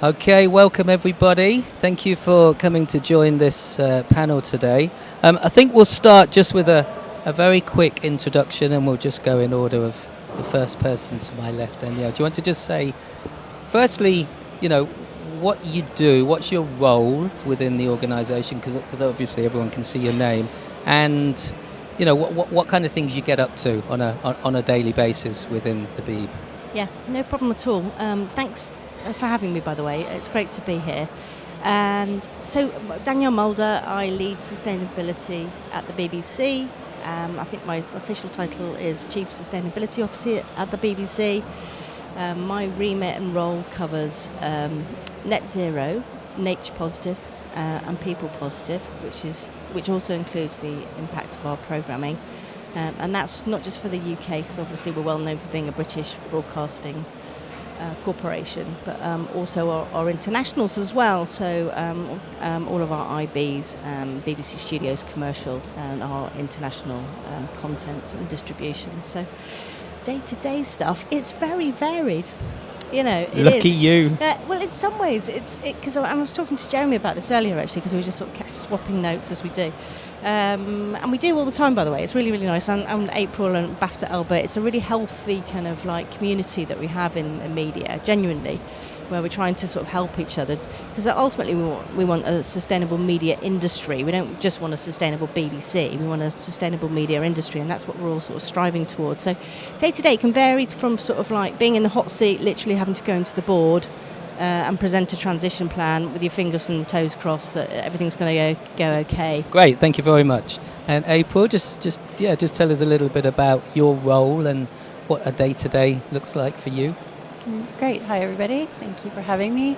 Okay, welcome everybody. Thank you for coming to join this panel today. I think we'll start just with a very quick introduction and we'll just go in order of the first person to my left, Danielle. Do you want to just say, firstly, what you do, what's your role within the organisation, because obviously everyone can see your name, and what kind of things you get up to on a daily basis within the BEEB? Yeah, no problem at all. Thanks for having me, by the way. It's great to be here. And so, Danielle Mulder, I lead sustainability at the BBC. I think my official title is Chief Sustainability Officer at the BBC. My remit and role covers net zero, nature positive, and people positive, which also includes the impact of our programming. And that's not just for the UK, because obviously we're well known for being a British broadcasting corporation, but also our internationals as well. So all of our IBs, BBC Studios commercial, and our international content and distribution. So day-to-day stuff, it's very varied. Lucky you. Well, in some ways, because I was talking to Jeremy about this earlier, actually, because we were just sort of swapping notes as we do. And we do all the time, by the way. It's really, really nice. And April and BAFTA Albert, it's a really healthy kind of like community that we have in media, genuinely, where we're trying to sort of help each other. Because ultimately we want a sustainable media industry. We don't just want a sustainable BBC. We want a sustainable media industry, and that's what we're all sort of striving towards. So day to day can vary from sort of like being in the hot seat, literally having to go into the board and present a transition plan with your fingers and toes crossed that everything's going to go okay. Great, thank you very much. And April, just tell us a little bit about your role and what a day-to-day looks like for you. Great. Hi, everybody. Thank you for having me.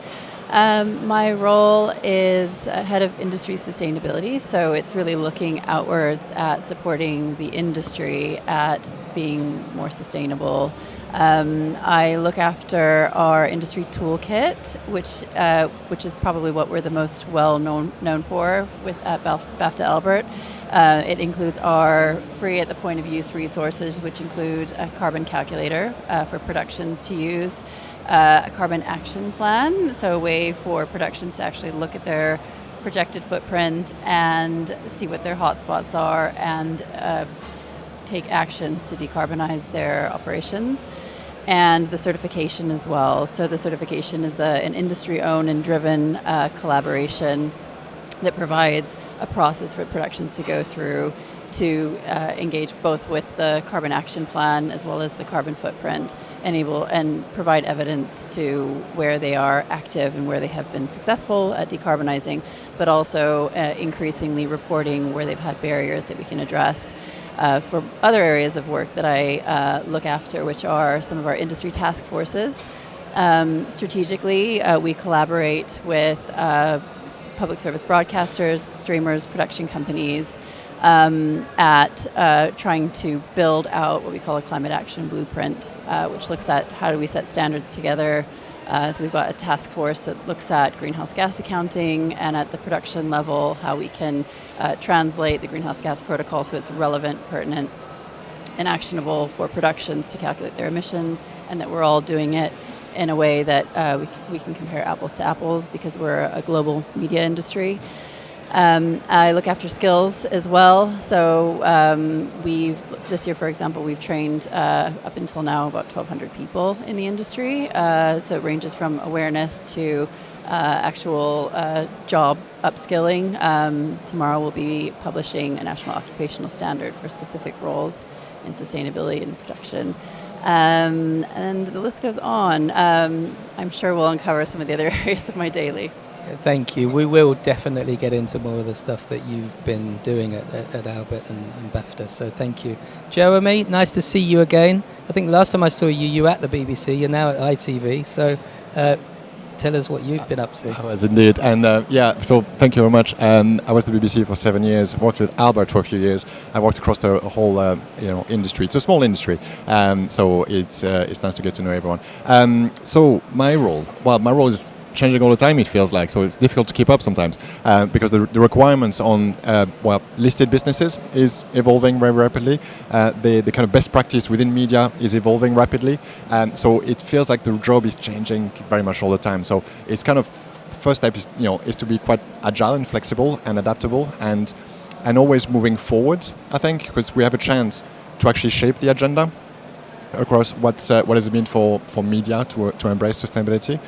My role is head of industry sustainability, so it's really looking outwards at supporting the industry at being more sustainable. I look after our industry toolkit, which is probably what we're the most well known for at BAFTA Albert. It includes our free at the point of use resources, which include a carbon calculator for productions to use, a carbon action plan, so a way for productions to actually look at their projected footprint and see what their hotspots are and take actions to decarbonize their operations, and the certification as well. So the certification is an industry-owned and driven collaboration that provides a process for productions to go through to engage both with the carbon action plan as well as the carbon footprint, and provide evidence to where they are active and where they have been successful at decarbonizing, but also increasingly reporting where they've had barriers that we can address. For other areas of work that I look after, which are some of our industry task forces, strategically we collaborate with public service broadcasters, streamers, production companies at trying to build out what we call a climate action blueprint, which looks at how do we set standards together. So we've got a task force that looks at greenhouse gas accounting, and at the production level, how we can translate the greenhouse gas protocol so it's relevant, pertinent, and actionable for productions to calculate their emissions, and that we're all doing it in a way that we can compare apples to apples because we're a global media industry. I look after skills as well. So this year, for example, we've trained up until now about 1,200 people in the industry. So it ranges from awareness to actual job upskilling. Tomorrow we'll be publishing a national occupational standard for specific roles in sustainability and production. And the list goes on. I'm sure we'll uncover some of the other areas of my daily. Thank you. We will definitely get into more of the stuff that you've been doing at Albert and BAFTA, so thank you. Jeremy, nice to see you again. I think last time I saw you were at the BBC, you're now at ITV, so tell us what you've been up to. I was indeed, and so thank you very much. I was at the BBC for 7 years, worked with Albert for a few years. I worked across the whole industry. It's a small industry, so it's nice to get to know everyone. So my role is changing all the time, it feels like. So it's difficult to keep up sometimes because the requirements on listed businesses is evolving very rapidly. The kind of best practice within media is evolving rapidly. So it feels like the job is changing very much all the time. So it's kind of, first step is, is to be quite agile and flexible and adaptable and always moving forward, I think, because we have a chance to actually shape the agenda across what does it mean for media to embrace sustainability.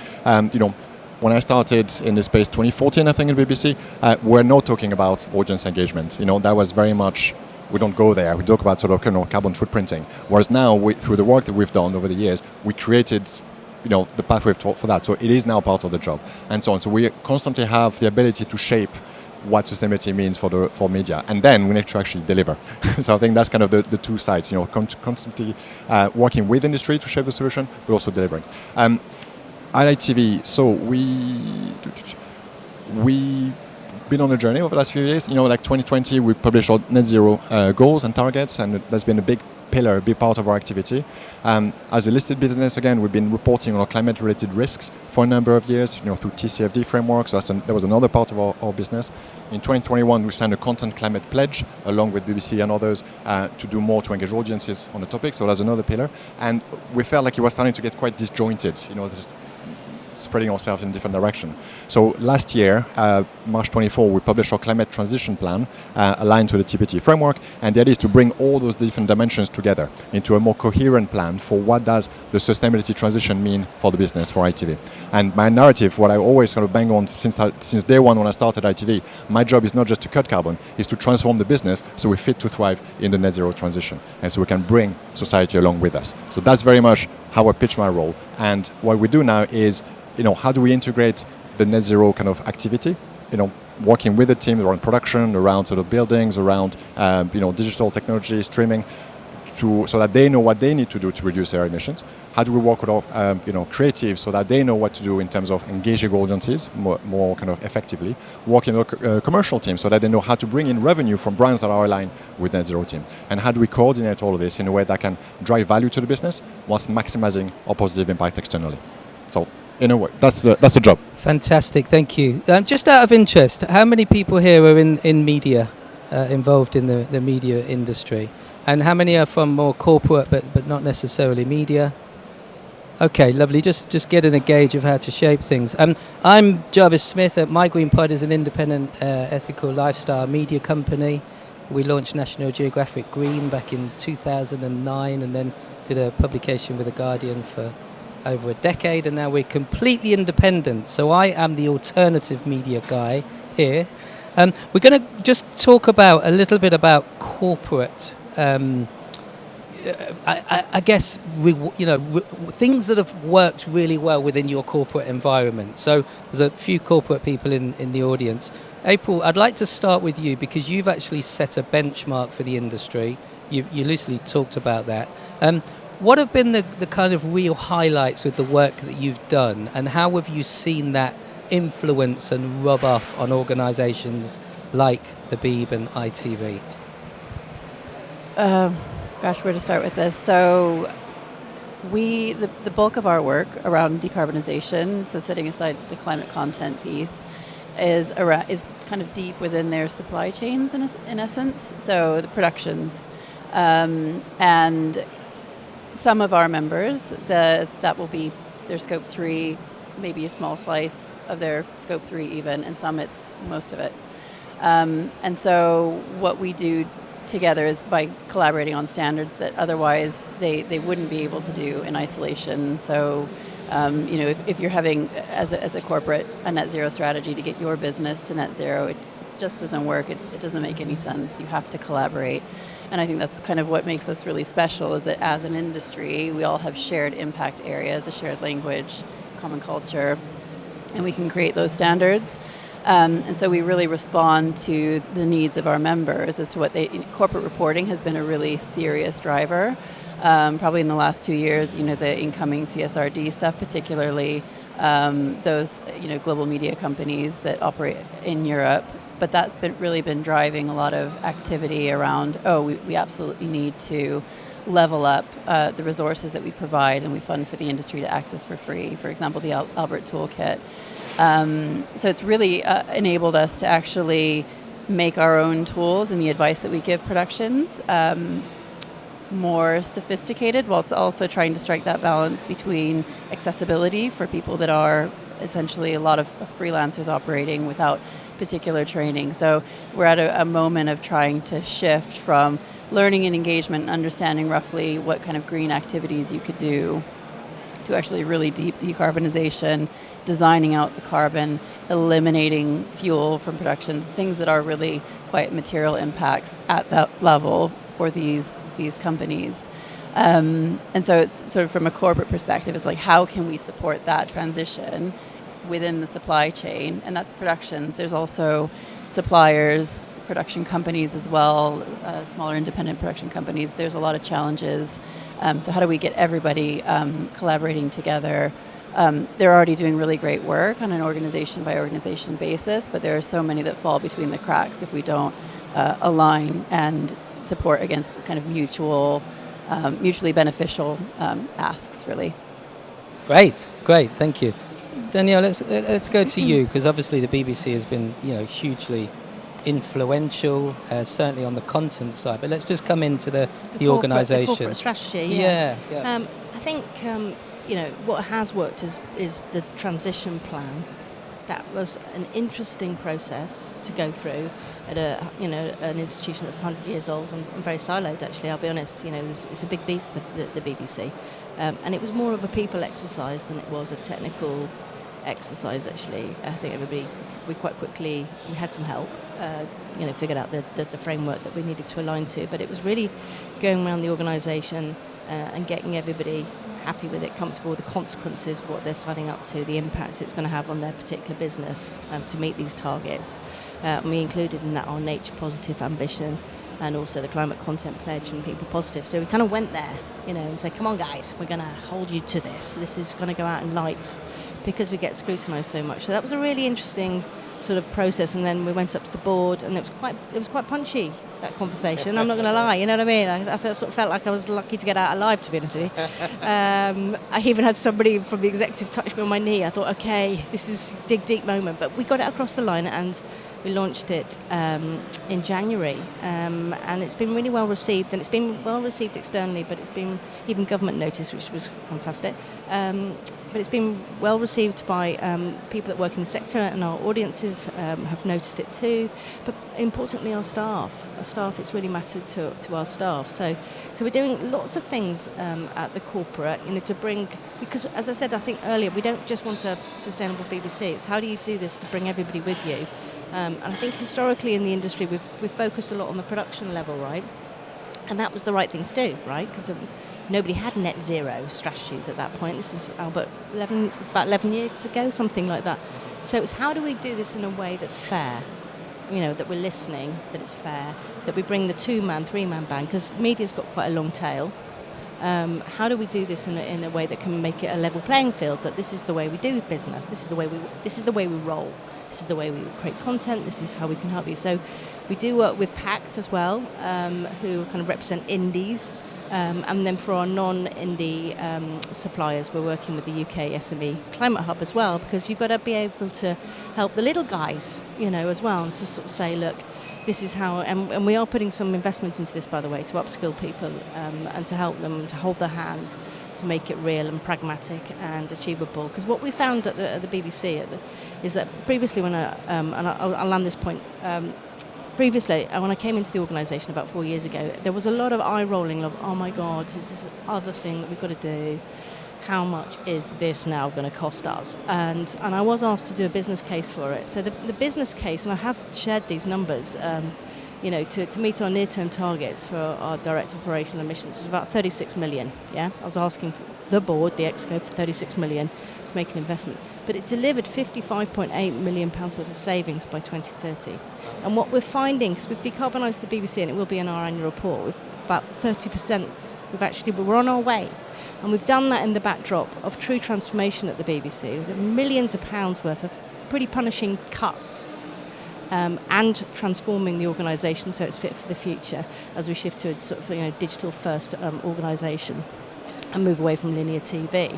When I started in this space 2014, I think in BBC, we're not talking about audience engagement. That was very much, we don't go there. We talk about sort of carbon footprinting. Whereas now, through the work that we've done over the years, we created the pathway for that. So it is now part of the job and so on. So we constantly have the ability to shape what sustainability means for media, and then we need to actually deliver. So I think that's kind of the two sides, constantly working with industry to shape the solution, but also delivering. ITV, so we've been on a journey over the last few years. Like 2020, we published our net zero goals and targets, and that's been a big pillar, a big part of our activity. As a listed business, again, we've been reporting on our climate-related risks for a number of years, through TCFD frameworks. So that was another part of our business. In 2021, we signed a content climate pledge along with BBC and others to do more to engage audiences on the topic. So that's another pillar. And we felt like it was starting to get quite disjointed, just spreading ourselves in different direction. So last year, March 24, we published our climate transition plan aligned to the TPT framework, and the idea is to bring all those different dimensions together into a more coherent plan for what does the sustainability transition mean for the business, for ITV. And my narrative, what I always kind of bang on since day one when I started ITV, my job is not just to cut carbon, is to transform the business so we're fit to thrive in the net zero transition, and so we can bring society along with us. So that's very much how I pitch my role. And what we do now is, how do we integrate the net zero kind of activity? Working with the team around production, around sort of buildings, around digital technology, streaming, so that they know what they need to do to reduce their emissions. How do we work with our creatives so that they know what to do in terms of engaging audiences more kind of effectively? Working with our commercial team so that they know how to bring in revenue from brands that are aligned with net zero team. And how do we coordinate all of this in a way that can drive value to the business whilst maximizing our positive impact externally? So in a way, that's the job. Fantastic, thank you. Just out of interest, how many people here are in media, involved in the media industry? And how many are from more corporate but not necessarily media? Okay, lovely. Just getting a gauge of how to shape things. I'm Jarvis Smith. My Green Pod is an independent ethical lifestyle media company. We launched National Geographic Green back in 2009 and then did a publication with The Guardian for over a decade, and now we're completely independent. So I am the alternative media guy here. We're going to just talk about a little bit about corporate, I guess, things that have worked really well within your corporate environment. So there's a few corporate people in the audience. April, I'd like to start with you because you've actually set a benchmark for the industry. You loosely talked about that. What have been the kind of real highlights with the work that you've done, and how have you seen that influence and rub off on organisations like the Beeb and ITV? Where to start with this? So the bulk of our work around decarbonisation, so setting aside the climate content piece, is kind of deep within their supply chains in essence. So the productions and some of our members, that will be their scope 3, maybe a small slice of their scope 3 even, and some it's most of it. And so what we do together is by collaborating on standards that otherwise they wouldn't be able to do in isolation. So if you're having as a corporate a net zero strategy to get your business to net zero, it just doesn't work. It doesn't make any sense. You have to collaborate. And I think that's kind of what makes us really special, is that as an industry, we all have shared impact areas, a shared language, common culture, and we can create those standards. And so we really respond to the needs of our members as to what corporate reporting has been a really serious driver. Probably in the last 2 years, the incoming CSRD stuff, particularly those, global media companies that operate in Europe. But that's really been driving a lot of activity around, we absolutely need to level up the resources that we provide and we fund for the industry to access for free. For example, the Albert Toolkit. So it's really enabled us to actually make our own tools and the advice that we give productions more sophisticated, whilst also trying to strike that balance between accessibility for people that are essentially a lot of freelancers operating without particular training. So we're at a moment of trying to shift from learning and engagement and understanding roughly what kind of green activities you could do to actually really deep decarbonization, designing out the carbon, eliminating fuel from productions, things that are really quite material impacts at that level for these companies. And so it's sort of from a corporate perspective, it's like, how can we support that transition within the supply chain? And that's productions. There's also suppliers, production companies as well, smaller independent production companies. There's a lot of challenges. So how do we get everybody collaborating together? They're already doing really great work on an organization by organization basis, but there are so many that fall between the cracks if we don't align and support against kind of mutually beneficial asks, really. Great, thank you. Danielle, let's go to you, because obviously the BBC has been, hugely influential, certainly on the content side. But let's just come into the organisation. The corporate strategy. Yeah. I think what has worked is the transition plan. That was an interesting process to go through at an institution that's 100 years old and very siloed. Actually, I'll be honest. It's a big beast, the BBC, and it was more of a people exercise than it was a technical exercise. Actually, I think we quite quickly had some help. Figured out the framework that we needed to align to. But it was really going around the organisation and getting everybody happy with it, comfortable with the consequences of what they're signing up to, the impact it's going to have on their particular business to meet these targets. We included in that our nature positive ambition and also the climate content pledge and people positive. So we kind of went there, and said, come on guys, we're going to hold you to this. This is going to go out in lights because we get scrutinised so much. So that was a really interesting sort of process, and then we went up to the board, and it was quite punchy, that conversation. I'm not going to lie, you know what I mean? I sort of felt like I was lucky to get out alive, to be honest with you. I even had somebody from the executive touch me on my knee. I thought, okay, this is a deep moment, but we got it across the line, and we launched it in January, and it's been really well received, and it's been well received externally, but it's been even government noticed, which was fantastic. But it's been well received by people that work in the sector, and our audiences have noticed it too. But importantly, our staff. It's really mattered to our staff. So we're doing lots of things at the corporate, to bring, because as I said, I think earlier, we don't just want a sustainable BBC. It's how do you do this to bring everybody with you? And I think historically in the industry, we've focused a lot on the production level, right? And that was the right thing to do, right? Because nobody had net zero strategies at that point. This is about 11 years ago, something like that. So it's how do we do this in a way that's fair? That we're listening, that it's fair, that we bring the 2-man, 3-man band, because media's got quite a long tail. How do we do this in a way that can make it a level playing field? That this is the way we do business. This is the way we roll. This is the way we create content. This is how we can help you. So we do work with PACT as well, who kind of represent indies. And then for our non-indie suppliers, we're working with the UK SME Climate Hub as well, because you've got to be able to help the little guys, as well, and to sort of say, look, this is how, and we are putting some investment into this, by the way, to upskill people and to help them, to hold their hands, to make it real and pragmatic and achievable. Because what we found at the BBC is that previously when I'll land this point, previously, when I came into the organisation about 4 years ago, there was a lot of eye-rolling of, oh my God, this is this other thing that we've got to do. How much is this now going to cost us? And I was asked to do a business case for it. So the business case, and I have shared these numbers, to meet our near-term targets for our direct operational emissions was about 36 million, yeah? I was asking for the board, the ExCo, for 36 million to make an investment. But it delivered £55.8 million worth of savings by 2030. And what we're finding, because we've decarbonised the BBC, and it will be in our annual report, with about 30%, we're on our way. And we've done that in the backdrop of true transformation at the BBC. There's millions of pounds worth of pretty punishing cuts and transforming the organisation so it's fit for the future as we shift to a sort of digital-first organisation and move away from linear TV.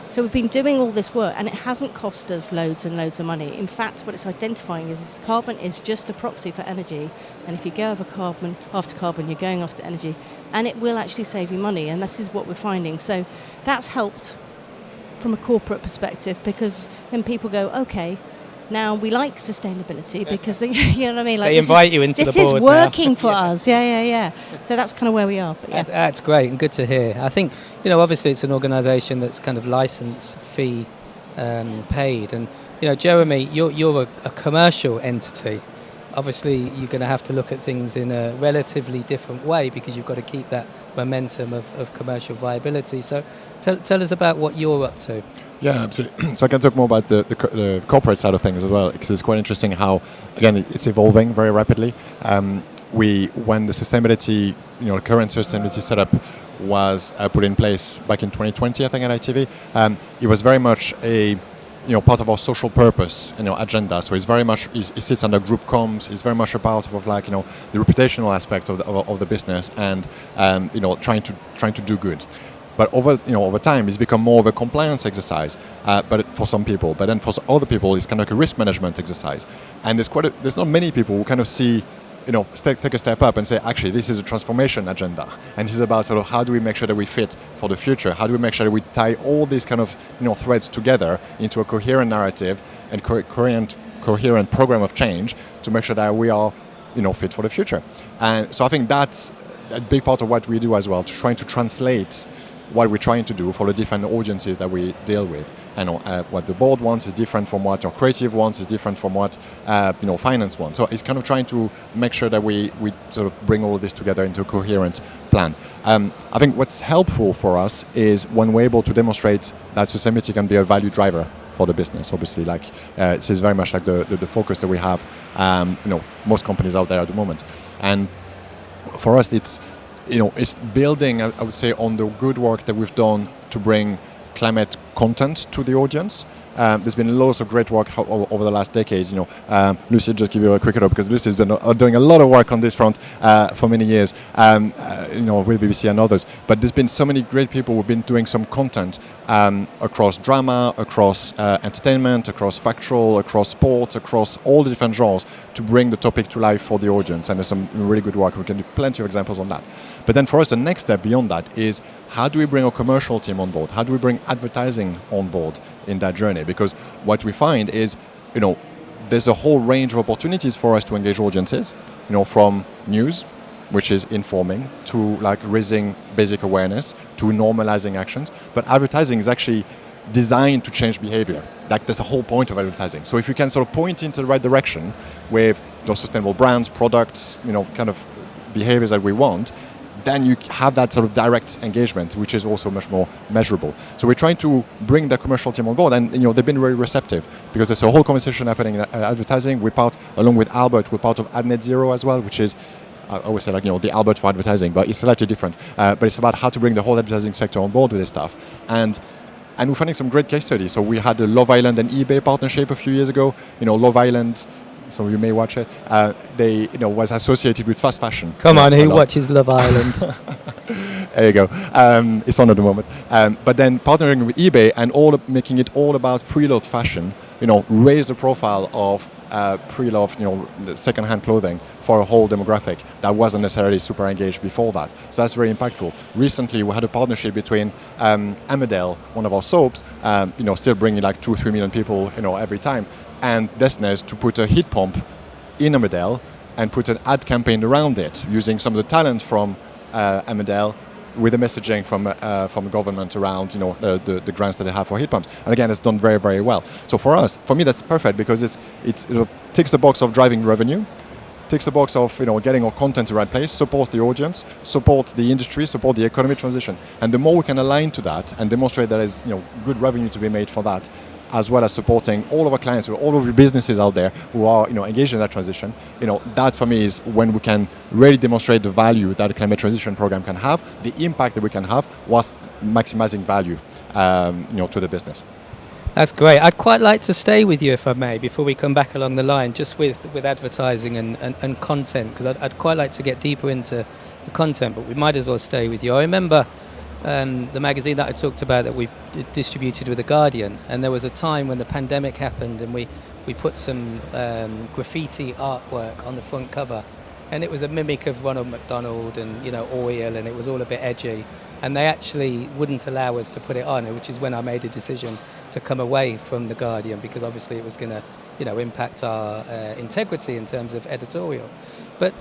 So we've been doing all this work, and it hasn't cost us loads and loads of money. In fact, what it's identifying is carbon is just a proxy for energy, and if you go after carbon, you're going after energy, and it will actually save you money, and this is what we're finding. So that's helped from a corporate perspective, because then people go, okay, now we like sustainability because they, you know what I mean? Like They invite you into the board This is working for us. Yeah. So that's kind of where we are. But yeah. That's great and good to hear. I think, obviously it's an organisation that's kind of license fee paid, and Jeremy, you're a commercial entity. Obviously, you're going to have to look at things in a relatively different way because you've got to keep that momentum of commercial viability. So tell us about what you're up to. Yeah, absolutely. So I can talk more about the corporate side of things as well, because it's quite interesting how, again, it's evolving very rapidly. When the sustainability, current sustainability setup was put in place back in 2020, I think, at ITV, it was very much a part of our social purpose, agenda. So it's very much, it sits under group comms. It's very much a part of the reputational aspect of the business, and trying to do good. But over time, it's become more of a compliance exercise. But for some people, but then for other people, it's kind of like a risk management exercise. And there's not many people who kind of see, take a step up and say, actually, this is a transformation agenda, and this is about sort of how do we make sure that we fit for the future? How do we make sure that we tie all these kind of threads together into a coherent narrative and coherent program of change to make sure that we are fit for the future? And so I think that's a big part of what we do as well, to trying to translate what we're trying to do for the different audiences that we deal with. And what the board wants is different from what your creative wants, is different from what finance wants. So it's kind of trying to make sure that we sort of bring all of this together into a coherent plan. I think what's helpful for us is when we're able to demonstrate that sustainability can be a value driver for the business. Obviously, this is very much like the focus that we have. Most companies out there at the moment, and for us, it's building, I would say, on the good work that we've done to bring climate content to the audience. There's been loads of great work over the last decades. Lucy, just give you a quick up, because Lucy's been doing a lot of work on this front for many years, with BBC and others. But there's been so many great people who've been doing some content across drama, across entertainment, across factual, across sport, across all the different genres, to bring the topic to life for the audience. And there's some really good work. We can do plenty of examples on that. But then for us, the next step beyond that is, how do we bring a commercial team on board? How do we bring advertising on board in that journey? Because what we find is, there's a whole range of opportunities for us to engage audiences, from news, which is informing, to raising basic awareness, to normalizing actions. But advertising is actually designed to change behavior. That's the whole point of advertising. So if you can sort of point into the right direction with those sustainable brands, products, kind of behaviors that we want, then you have that sort of direct engagement, which is also much more measurable. So we're trying to bring the commercial team on board, and they've been very receptive, because there's a whole conversation happening in advertising. We're part, along with Albert, we're part of AdNet Zero as well, which is, I always say the Albert for advertising, but it's slightly different. But it's about how to bring the whole advertising sector on board with this stuff. And we're finding some great case studies. So we had the Love Island and eBay partnership a few years ago. Love Island, some of you may watch it. They, was associated with fast fashion. Come on, who watches Love Island? There you go. It's on at the moment. But then partnering with eBay and making it all about preloved fashion. Raise the profile of pre-loved, second-hand clothing for a whole demographic that wasn't necessarily super engaged before that. So that's very impactful. Recently, we had a partnership between Emmerdale, one of our soaps, still bringing 2-3 million people, every time, and Desnes, to put a heat pump in Emmerdale and put an ad campaign around it, using some of the talent from Emmerdale with the messaging from the government around the grants that they have for heat pumps. And again, it's done very, very well. So for me, that's perfect, because it ticks the box of driving revenue, ticks the box of getting our content to the right place, support the audience, support the industry, support the economy transition. And the more we can align to that and demonstrate that there's good revenue to be made for that, as well as supporting all of our clients, all of the businesses out there who are engaged in that transition, that for me is when we can really demonstrate the value that a climate transition program can have, the impact that we can have, whilst maximizing value to the business. That's great. I'd quite like to stay with you, if I may, before we come back along the line, just with advertising and content, because I'd quite like to get deeper into the content, but we might as well stay with you. I remember the magazine that I talked about that we distributed with The Guardian, and there was a time when the pandemic happened and we put some graffiti artwork on the front cover, and it was a mimic of Ronald McDonald and, you know, oil, and it was all a bit edgy, and they actually wouldn't allow us to put it on, which is when I made a decision to come away from The Guardian, because obviously it was going to, you know, impact our integrity in terms of editorial. But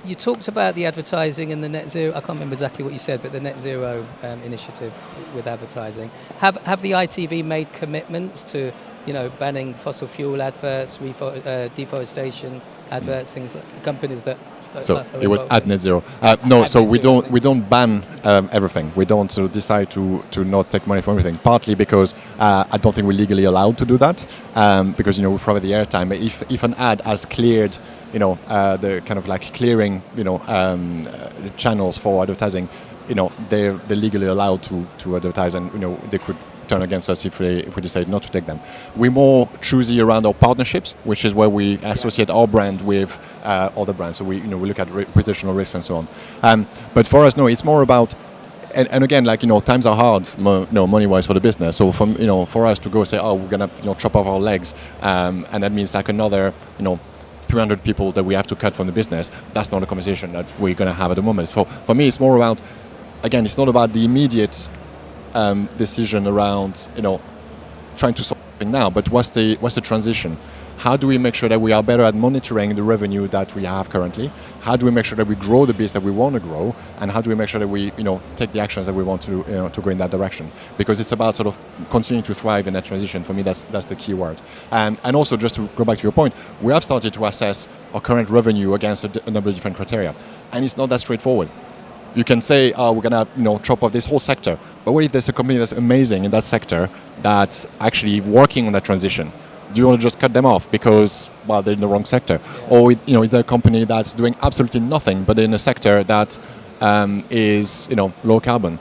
you talked about the advertising and the net zero. I can't remember exactly what you said, but the net zero initiative with advertising. Have the ITV made commitments to, you know, banning fossil fuel adverts, deforestation adverts, things like companies that? So it was at net zero. No, so we don't ban everything. We don't sort of decide to not take money from everything. Partly because I don't think we're legally allowed to do that, because, you know, we provide the airtime. If an ad has cleared, you know, the kind of like clearing, you know, the channels for advertising, you know, they're legally allowed to advertise, and, you know, they could turn against us if we decide not to take them. We're more choosy around our partnerships, which is where we associate our brand with other brands. So we look at reputational risks and so on. But for us, no, it's more about, and again, like, you know, times are hard, money-wise for the business. So for us to go say, oh, we're gonna, you know, chop off our legs, and that means like another, you know, 300 people that we have to cut from the business. That's not a conversation that we're gonna have at the moment. So for me, it's more about, again, it's not about the immediate decision around, you know, trying to solve something now, but what's the transition? How do we make sure that we are better at monitoring the revenue that we have currently? How do we make sure that we grow the business that we want to grow? And how do we make sure that we, you know, take the actions that we want to, you know, to go in that direction? Because it's about sort of continuing to thrive in that transition. For me, that's the key word. And also, just to go back to your point, we have started to assess our current revenue against a number of different criteria, and it's not that straightforward. You can say, oh, we're gonna, you know, chop off this whole sector. But what if there's a company that's amazing in that sector that's actually working on that transition? Do you want to just cut them off because, well, they're in the wrong sector? Yeah. Or, you know, is there a company that's doing absolutely nothing but in a sector that is, you know, low carbon?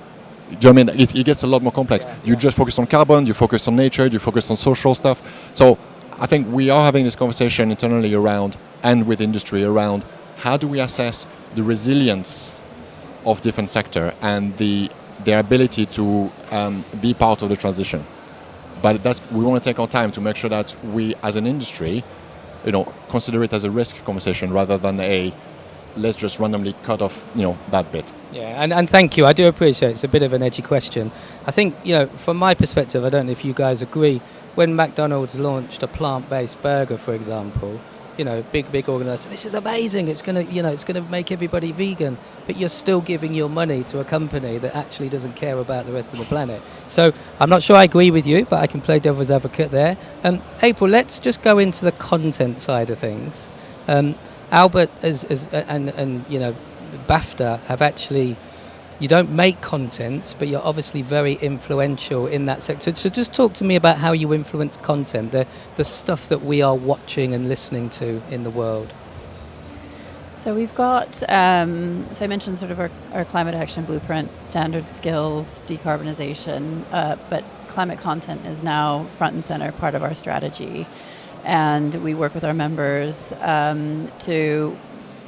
Do you know what I mean? It gets a lot more complex. Yeah. You just focus on carbon, you focus on nature, you focus on social stuff. So I think we are having this conversation internally around, and with industry around, how do we assess the resilience of different sector and their ability to be part of the transition. But we want to take our time to make sure that we, as an industry, you know, consider it as a risk conversation rather than let's just randomly cut off, you know, that bit. Yeah, and thank you. I do appreciate it's a bit of an edgy question. I think, you know, from my perspective, I don't know if you guys agree, when McDonald's launched a plant-based burger, for example, you know, big organisation, this is amazing, it's going to make everybody vegan, but you're still giving your money to a company that actually doesn't care about the rest of the planet. So I'm not sure I agree with you, but I can play devil's advocate there. April, let's just go into the content side of things. Albert and you know, BAFTA have actually, you don't make content, but you're obviously very influential in that sector. So just talk to me about how you influence content, the stuff that we are watching and listening to in the world. So we've got, so I mentioned sort of our climate action blueprint, standard skills, decarbonization, but climate content is now front and center part of our strategy. And we work with our members to,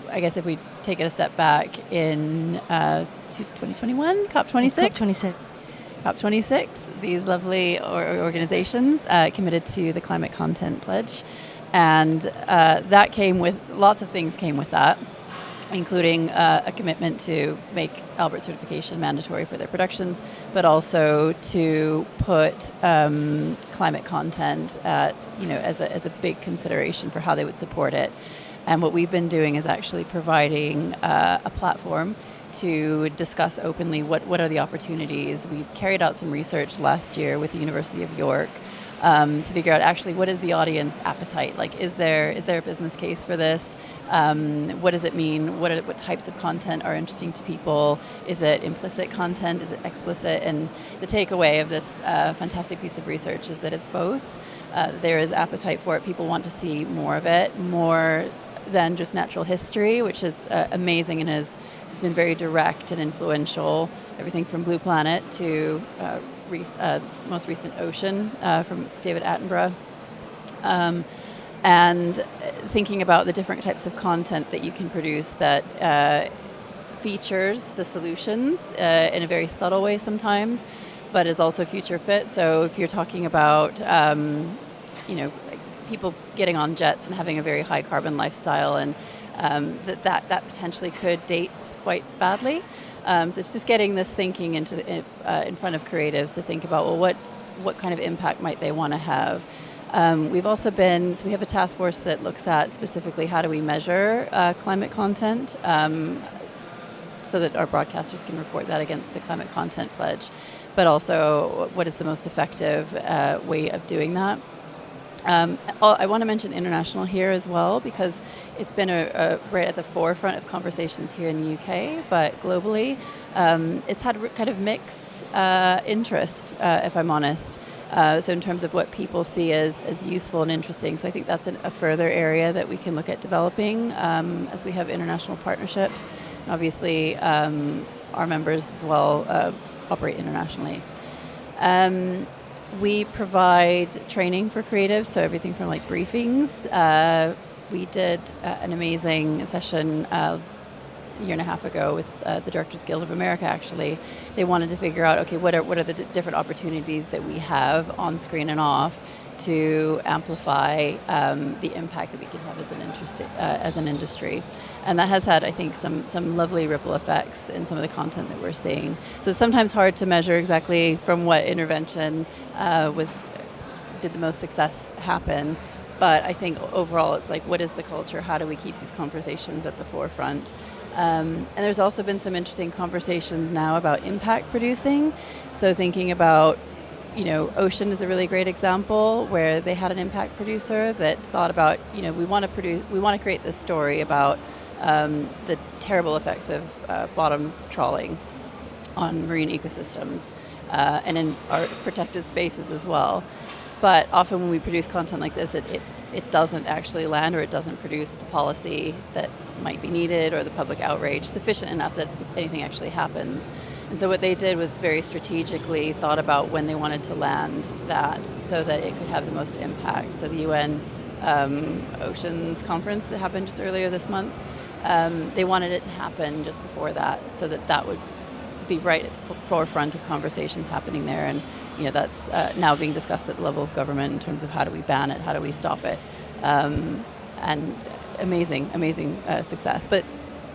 I guess if we take it a step back, in 2021, COP26? COP26, these lovely organizations committed to the Climate Content Pledge. And that came with, lots of things came with that, including a commitment to make Albert certification mandatory for their productions, but also to put climate content as a big consideration for how they would support it. And what we've been doing is actually providing a platform to discuss openly what are the opportunities. We carried out some research last year with the University of York to figure out actually what is the audience appetite. Like, is there a business case for this? What does it mean? What types of content are interesting to people? Is it implicit content? Is it explicit? And the takeaway of this fantastic piece of research is that it's both. There is appetite for it. People want to see more of it, more than just natural history, which is amazing and has been very direct and influential. Everything from Blue Planet to most recent Ocean from David Attenborough. And thinking about the different types of content that you can produce that features the solutions in a very subtle way sometimes, but is also future fit. So if you're talking about, people getting on jets and having a very high carbon lifestyle, and that potentially could date quite badly. So it's just getting this thinking in front of creatives to think about, well, what kind of impact might they want to have. We have a task force that looks at specifically how do we measure climate content, so that our broadcasters can report that against the climate content pledge, but also what is the most effective way of doing that. I want to mention international here as well, because it's been right at the forefront of conversations here in the UK, but globally it's had kind of mixed interest, if I'm honest. So in terms of what people see as useful and interesting. So I think that's a further area that we can look at developing as we have international partnerships. And obviously our members as well operate internationally. We provide training for creatives, so everything from like briefings. We did an amazing session a year and a half ago with the Directors Guild of America, actually. They wanted to figure out, okay, what are the different opportunities that we have on screen and off to amplify the impact that we can have as an industry. And that has had, I think, some lovely ripple effects in some of the content that we're seeing. So it's sometimes hard to measure exactly from what intervention did the most success happen. But I think overall it's like, what is the culture? How do we keep these conversations at the forefront? And there's also been some interesting conversations now about impact producing. So thinking about, Ocean is a really great example where they had an impact producer that thought about, we want to create this story about the terrible effects of bottom trawling on marine ecosystems and in our protected spaces as well. But often when we produce content like this, it doesn't actually land, or it doesn't produce the policy that might be needed or the public outrage sufficient enough that anything actually happens. And so what they did was very strategically thought about when they wanted to land that so that it could have the most impact. So the UN Oceans Conference that happened just earlier this month, they wanted it to happen just before that, so that would be right at the forefront of conversations happening there. And that's now being discussed at the level of government in terms of how do we ban it, how do we stop it, and amazing success. But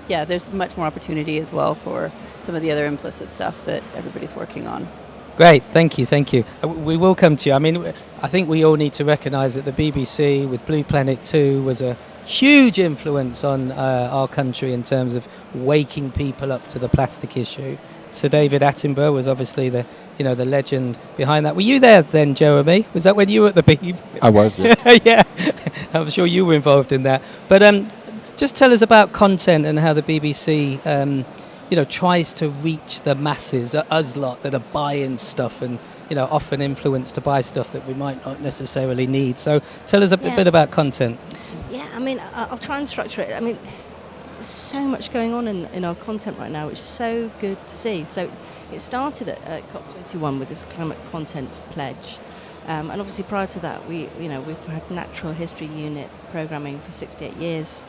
yeah, there's much more opportunity as well for some of the other implicit stuff that everybody's working on. Great, thank you. We will come to you. I mean, I think we all need to recognise that the BBC with Blue Planet 2 was a huge influence on our country in terms of waking people up to the plastic issue. Sir David Attenborough was obviously the legend behind that. Were you there then, Jeremy? Was that when you were at the BBC? I was, yes. Yeah, I'm sure you were involved in that. But just tell us about content and how the BBC tries to reach the masses, us lot that are buying stuff and often influenced to buy stuff that we might not necessarily need. So tell us a bit about content. Yeah, I mean, I'll try and structure it. I mean, there's so much going on in our content right now, which is so good to see. So it started at COP21 with this climate content pledge. And obviously prior to that, we've had Natural History Unit programming for 68 years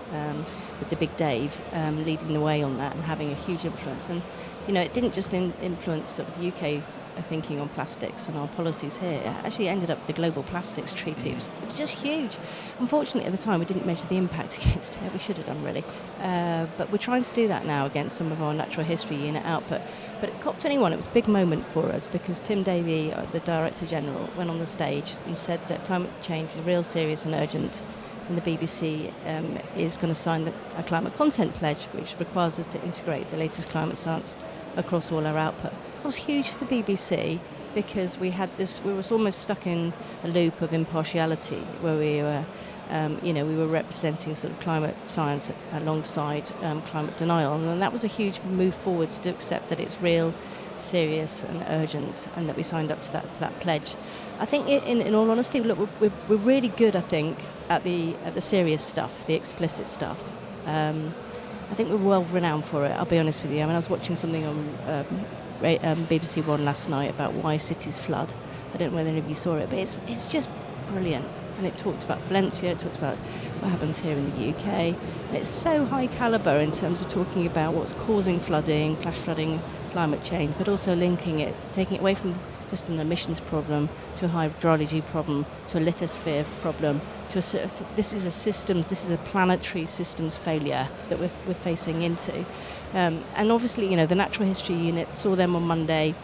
with the Big Dave leading the way on that and having a huge influence. And, it didn't just influence sort of UK thinking on plastics and our policies here. It actually ended up the Global Plastics Treaty. It was just huge. Unfortunately, at the time, we didn't measure the impact against it. We should have done, really. But we're trying to do that now against some of our Natural History Unit output. But at COP21, it was a big moment for us because Tim Davie, the Director General, went on the stage and said that climate change is real, serious and urgent. And the BBC is going to sign a climate content pledge, which requires us to integrate the latest climate science across all our output. That was huge for the BBC because we were almost stuck in a loop of impartiality where we were representing sort of climate science alongside climate denial, and that was a huge move forward to accept that it's real, serious and urgent, and that we signed up to that pledge. I think in all honesty, look, we're really good, I think, at the serious stuff, the explicit stuff. I think we're well renowned for it, I'll be honest with you. I mean, I was watching something on BBC One last night about why cities flood. I don't know whether any of you saw it, but it's just brilliant. And it talked about Valencia, it talked about what happens here in the UK. And it's so high calibre in terms of talking about what's causing flooding, flash flooding, climate change, but also linking it, taking it away from just an emissions problem to a hydrology problem, to a lithosphere problem, to this is a planetary systems failure that we're facing into. And obviously, the Natural History Unit saw them on Monday.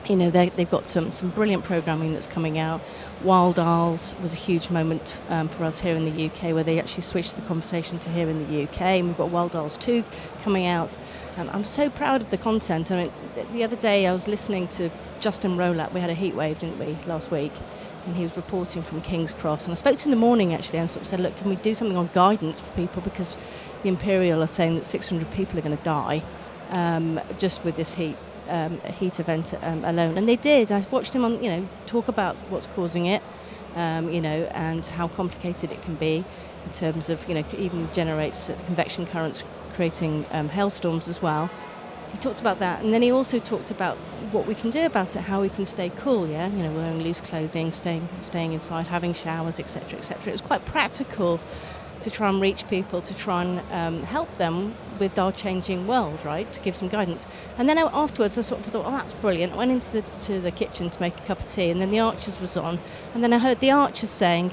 They've got some brilliant programming that's coming out. Wild Isles was a huge moment for us here in the UK, where they actually switched the conversation to here in the UK, and we've got Wild Isles 2 coming out. I'm so proud of the content. I mean, the other day I was listening to Justin Rowlatt. We had a heat wave, didn't we, last week? And he was reporting from King's Cross. And I spoke to him in the morning, actually, and sort of said, look, can we do something on guidance for people? Because the Imperial are saying that 600 people are going to die just with this heat event alone. And they did. I watched him talk about what's causing it, and how complicated it can be in terms of, even generates convection currents creating hailstorms as well. He talked about that, and then he also talked about what we can do about it, how we can stay cool, wearing loose clothing, staying inside, having showers, etc., etc. It was quite practical to try and reach people, to try and help them with our changing world, right, to give some guidance. And then afterwards I sort of thought, that's brilliant. I went into the kitchen to make a cup of tea, and then the Archers was on, and then I heard the Archers saying,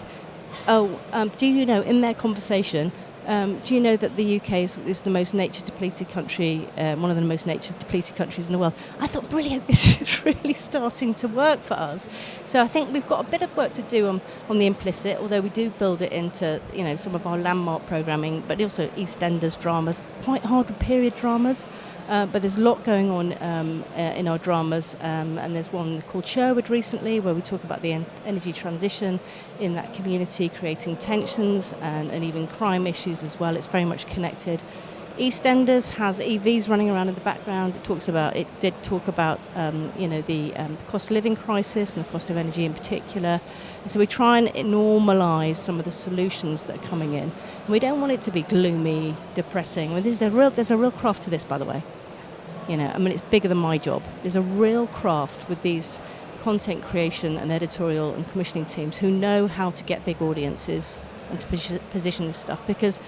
do you know, in their conversation, do you know that the UK is the most nature-depleted country, one of the most nature-depleted countries in the world? I thought, brilliant, this is really starting to work for us. So I think we've got a bit of work to do on the implicit, although we do build it into, some of our landmark programming, but also EastEnders dramas, quite hard with period dramas. But there's a lot going on in our dramas, and there's one called Sherwood recently, where we talk about the energy transition in that community, creating tensions and even crime issues as well. It's very much connected. EastEnders has EVs running around in the background. It did talk about the cost of living crisis and the cost of energy in particular. And so we try and normalise some of the solutions that are coming in. And we don't want it to be gloomy, depressing. I mean, there's a real craft to this, by the way. It's bigger than my job. There's a real craft with these content creation and editorial and commissioning teams who know how to get big audiences and to position this stuff, because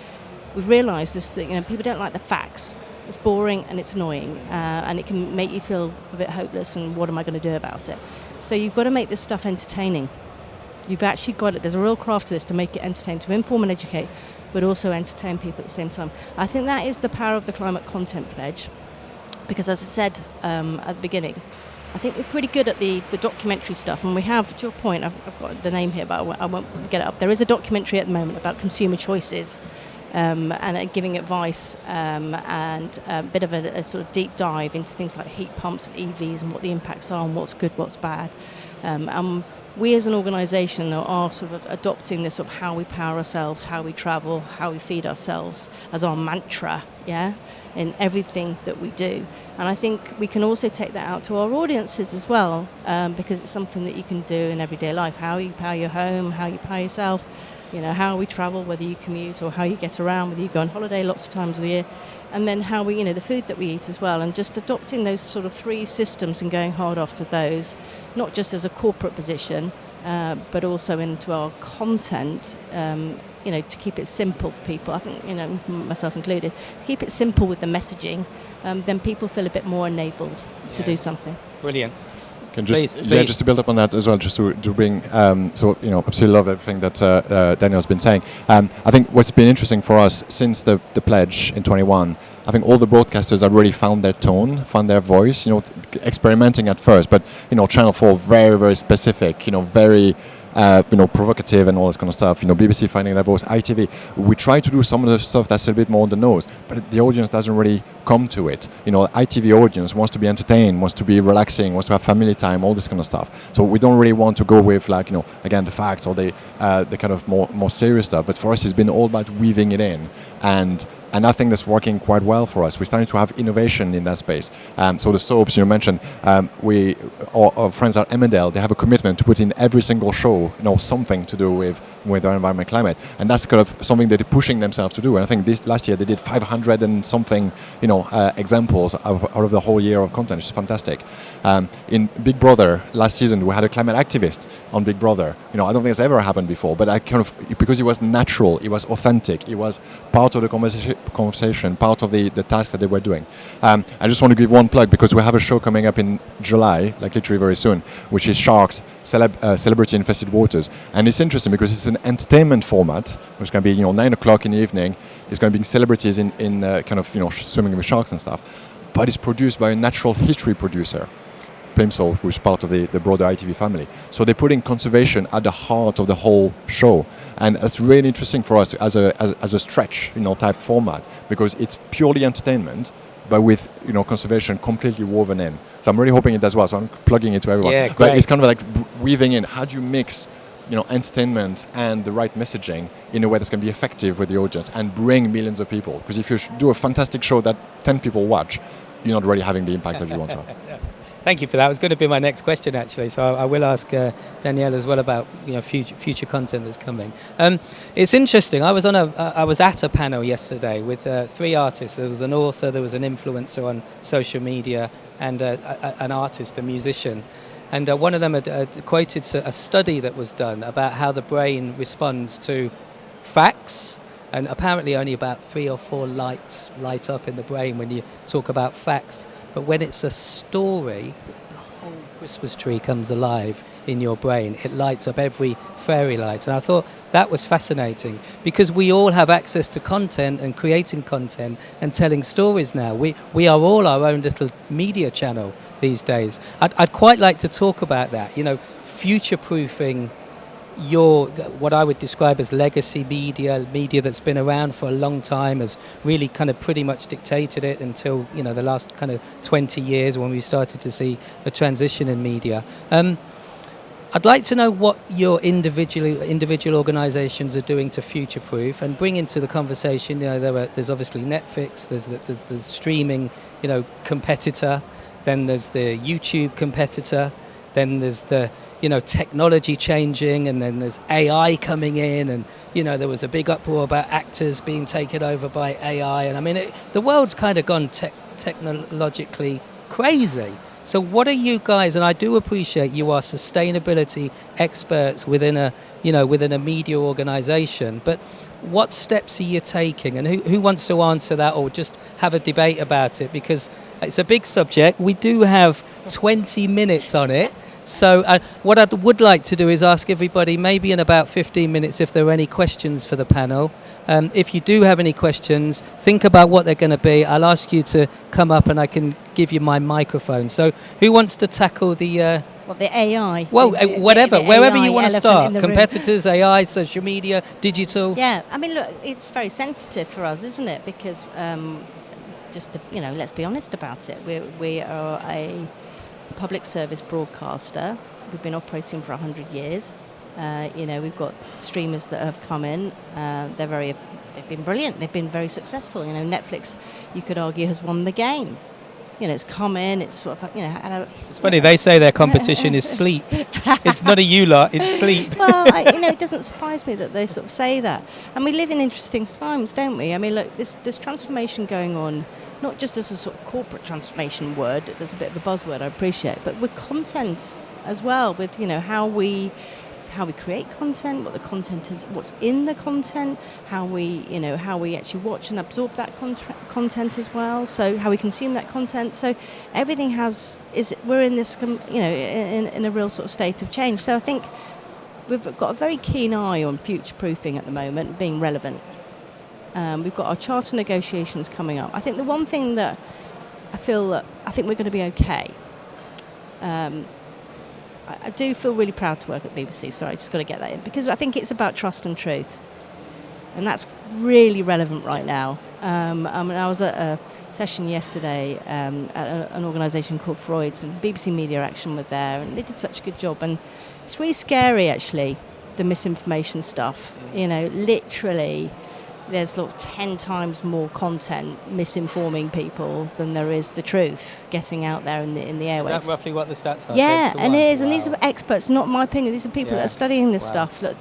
we've realised this that people don't like the facts. It's boring and it's annoying, and it can make you feel a bit hopeless, and what am I going to do about it? So you've got to make this stuff entertaining. You've actually got it. There's a real craft to this, to make it entertaining, to inform and educate, but also entertain people at the same time. I think that is the power of the Climate Content Pledge, because as I said at the beginning, I think we're pretty good at the documentary stuff, and we have, to your point, I've got the name here, but I won't get it up. There is a documentary at the moment about consumer choices, and giving advice, and a bit of a sort of deep dive into things like heat pumps and EVs and what the impacts are and what's good, what's bad. We as an organisation are sort of adopting this sort of how we power ourselves, how we travel, how we feed ourselves as our mantra, in everything that we do. And I think we can also take that out to our audiences as well, because it's something that you can do in everyday life. How you power your home, how you power yourself, how we travel, whether you commute or how you get around, whether you go on holiday lots of times of the year, and then how we, the food that we eat as well, and just adopting those sort of three systems and going hard after those, not just as a corporate position, but also into our content, to keep it simple for people. I think, myself included, to keep it simple with the messaging, then people feel a bit more enabled to do something. Brilliant. Just to build up on that as well, just to bring, absolutely love everything that Danielle's been saying. I think what's been interesting for us since the pledge in 21, I think all the broadcasters have really found their tone, found their voice, experimenting at first, but, Channel 4, very, very specific, very, provocative and all this kind of stuff, BBC finding their voice, ITV. We try to do some of the stuff that's a bit more on the nose, but the audience doesn't really come to it. ITV audience wants to be entertained, wants to be relaxing, wants to have family time, all this kind of stuff. So we don't really want to go with again, the facts or the kind of more serious stuff. But for us, it's been all about weaving it in. And I think that's working quite well for us. We're starting to have innovation in that space. So the soaps you mentioned, our friends at Emmerdale, they have a commitment to put in every single show, something to do with with our environment climate. And that's kind of something that they're pushing themselves to do. And I think this last year they did 500 and something, examples out of the whole year of content, which is fantastic. In Big Brother last season, we had a climate activist on Big Brother. I don't think it's ever happened before, but because it was natural, it was authentic, it was part of the conversation, part of the task that they were doing. I just want to give one plug because we have a show coming up in July, like literally very soon, which is Sharks, Celebrity Infested Waters. And it's interesting because it's an entertainment format, which is going to be 9 o'clock in the evening. It's going to be selebrities in swimming with sharks and stuff. But it's produced by a natural history producer, Plimsoll, who's part of the broader ITV family. So they're putting conservation at the heart of the whole show. And it's really interesting for us as a stretch, type format, because it's purely entertainment, but with conservation completely woven in. So I'm really hoping it does well. So I'm plugging it to everyone. Yeah, but it's kind of like weaving in. How do you mix entertainment and the right messaging in a way that's going to be effective with the audience and bring millions of people? Because if you do a fantastic show that 10 people watch, you're not really having the impact that you want to have. Thank you for that. It was going to be my next question, actually. So I will ask Danielle as well about future content that's coming. It's interesting. I was at a panel yesterday with 3 artists. There was an author, there was an influencer on social media, and an artist, a musician. And one of them had quoted a study that was done about how the brain responds to facts. And apparently only about 3 or 4 lights light up in the brain when you talk about facts. But when it's a story, the whole Christmas tree comes alive in your brain. It lights up every fairy light. And I thought that was fascinating because we all have access to content and creating content and telling stories now. We are all our own little media channel these days. I'd quite like to talk about that, future-proofing what I would describe as legacy media that's been around for a long time, has really kind of pretty much dictated it until the last kind of 20 years when we started to see a transition in media. I'd like to know what your individual organisations are doing to future-proof and bring into the conversation. There's obviously Netflix, there's the streaming competitor, then there's the YouTube competitor, then there's the technology changing, and then there's AI coming in, and there was a big uproar about actors being taken over by AI, and I mean the world's kind of gone technologically crazy. So what are you guys, and I do appreciate you are sustainability experts within a media organization, but what steps are you taking, and who wants to answer that or just have a debate about it, because it's a big subject. We do have 20 minutes on it. So what I would like to do is ask everybody, maybe in about 15 minutes, if there are any questions for the panel. If you do have any questions, think about what they're going to be. I'll ask you to come up and I can give you my microphone. So who wants to tackle the... the AI? Well, whatever, the wherever AI you want to elephant start. Competitors, AI, social media, digital. Yeah, I mean, look, it's very sensitive for us, isn't it? Because just to, let's be honest about it. We are a public service broadcaster. We've been operating for 100 years. We've got streamers that have come in. They've been brilliant. They've been very successful. Netflix, you could argue, has won the game. It's come in. It's sort of it's funny. They say their competition is sleep. It's not a you lot. It's sleep. Well, it doesn't surprise me that they sort of say that. And we live in interesting times, don't we? I mean, look, this transformation going on. Not just as a sort of corporate transformation word, there's a bit of a buzzword I appreciate, but with content as well, with how we create content, what the content is, what's in the content, how we actually watch and absorb that content as well. So how we consume that content. So everything we're in this in a real sort of state of change. So I think we've got a very keen eye on future proofing at the moment, being relevant. We've got our charter negotiations coming up. I think the one thing that I think we're going to be okay. I do feel really proud to work at BBC. Sorry, I just got to get that in because I think it's about trust and truth, and that's really relevant right now. I was at a session yesterday at an organisation called Freud's, and BBC Media Action were there, and they did such a good job. And it's really scary, actually, the misinformation stuff. Literally. there's sort of 10 times more content misinforming people than there is the truth getting out there in the airwaves. Is that roughly what the stats are? Yeah, 10 to and 1? it is, and Wow. these are experts, not my opinion. These are people that are studying this stuff. Look,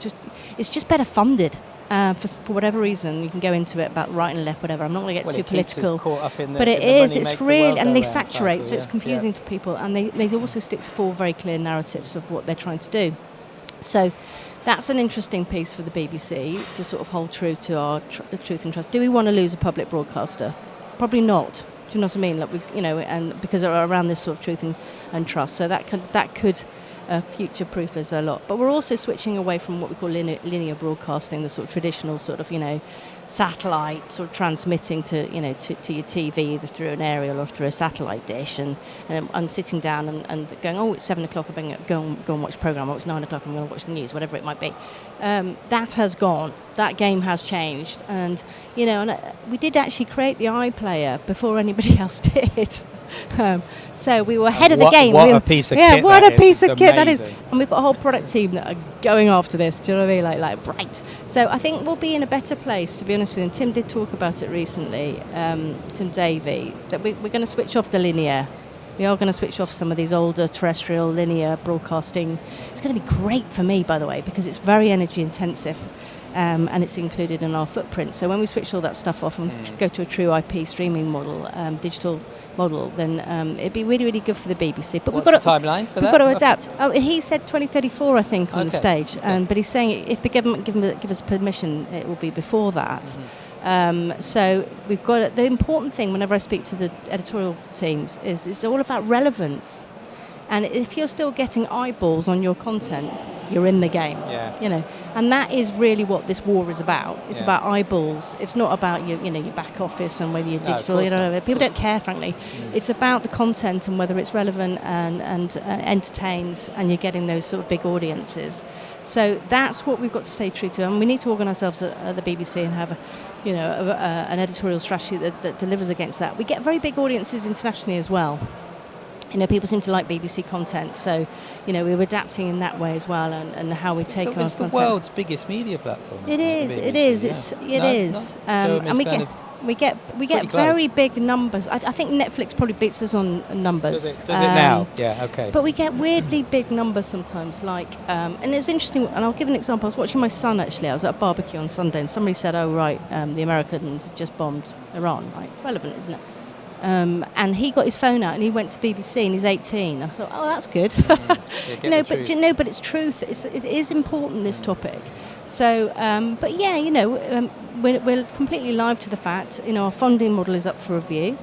it's just better funded. For whatever reason, you can go into it about right and left, whatever. I'm not going to get too political, caught up in the, but it in the is. money It's makes the really, world and go they round saturate, cycle, so it's confusing for people, and they also stick to 4 very clear narratives of what they're trying to do. So that's an interesting piece for the BBC to sort of hold true to our truth and trust. Do we want to lose a public broadcaster? Probably not. Do you know what I mean? Like and because they're around this sort of truth and trust, so that could future-proof us a lot. But we're also switching away from what we call linear broadcasting, the sort of traditional sort of satellite sort of transmitting to your TV either through an aerial or through a satellite dish, and sitting down and going, oh, it's 7 o'clock, I'm going to go and watch a programme, or it's 9 o'clock, I'm going to watch the news, whatever it might be. That has gone. That game has changed, and we did actually create the iPlayer before anybody else did. So we were ahead of the game. What a piece of kit! Yeah, what a piece of kit that is. Amazing. And we've got a whole product team that are going after this. Do you know what I mean? Like right. So I think we'll be in a better place, to be honest with you. And Tim did talk about it recently, Tim Davey, that we're going to switch off the linear. We are going to switch off some of these older terrestrial linear broadcasting. It's going to be great for me, by the way, because it's very energy intensive. And it's included in our footprint. So when we switch all that stuff off and go to a true IP streaming model, digital model, then it'd be really, really good for the BBC. But what's we've got the timeline for that? We've got to adapt. Oh, he said 2034, I think, on the stage. Okay. But he's saying if the government give us permission, it will be before that. Mm-hmm. So we've got the important thing. Whenever I speak to the editorial teams, is it's all about relevance. And if you're still getting eyeballs on your content, you're in the game. Yeah. And that is really what this war is about. It's about eyeballs. It's not about your back office and whether you're digital. People don't care, frankly. It's about the content and whether it's relevant and entertains, and you're getting those sort of big audiences. So that's what we've got to stay true to, and we need to organise ourselves at the BBC and have an editorial strategy that delivers against that. We get very big audiences internationally as well. People seem to like BBC content, so we're adapting in that way as well, and how we take our content. It's the world's biggest media platform. It is. BBC, it is. yeah. It is. And we get very big numbers. I think Netflix probably beats us on numbers. Does it now? Yeah. Okay. But we get weirdly big numbers sometimes. And it's interesting. And I'll give an example. I was watching my son actually. I was at a barbecue on Sunday, and somebody said, "Oh right, the Americans have just bombed Iran." Right? It's relevant, isn't it? And he got his phone out and he went to BBC, and he's 18. I thought, oh, that's good. But it's truth. It is important, this topic. So, we're completely live to the fact. Our funding model is up for review.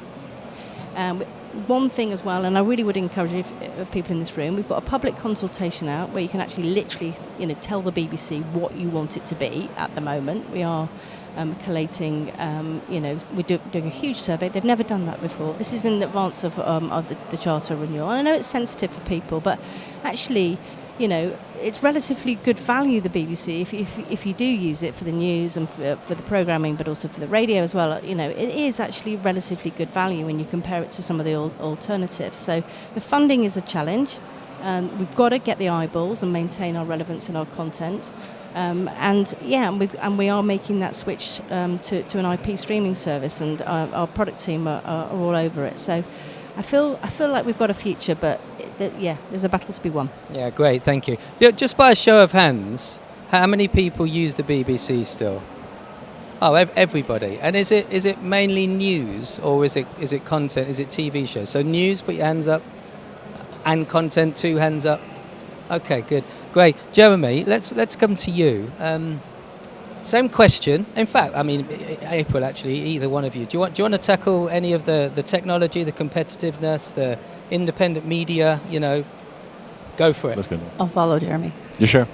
One thing as well, and I really would encourage people in this room, we've got a public consultation out where you can actually literally, tell the BBC what you want it to be at the moment. We are collating, we're doing a huge survey. They've never done that before. This is in advance of the charter renewal. And I know it's sensitive for people, but actually, it's relatively good value, the BBC, if you do use it for the news and for the programming, but also for the radio as well. It is actually relatively good value when you compare it to some of the alternatives. So the funding is a challenge. We've got to get the eyeballs and maintain our relevance in our content. We are making that switch to an IP streaming service, and our product team are all over it. So I feel like we've got a future, but there's a battle to be won. Yeah, great, thank you. Just by a show of hands, how many people use the BBC still? Oh, everybody. And is it mainly news, or is it content? Is it TV shows? So news, put your hands up, and content, 2 hands up. Okay, good, great. Jeremy, let's come to you. Same question. In fact, April, actually, either one of you. Do you want to tackle any of the technology, the competitiveness, the independent media? Go for it. Let's go. I'll follow Jeremy. You sure?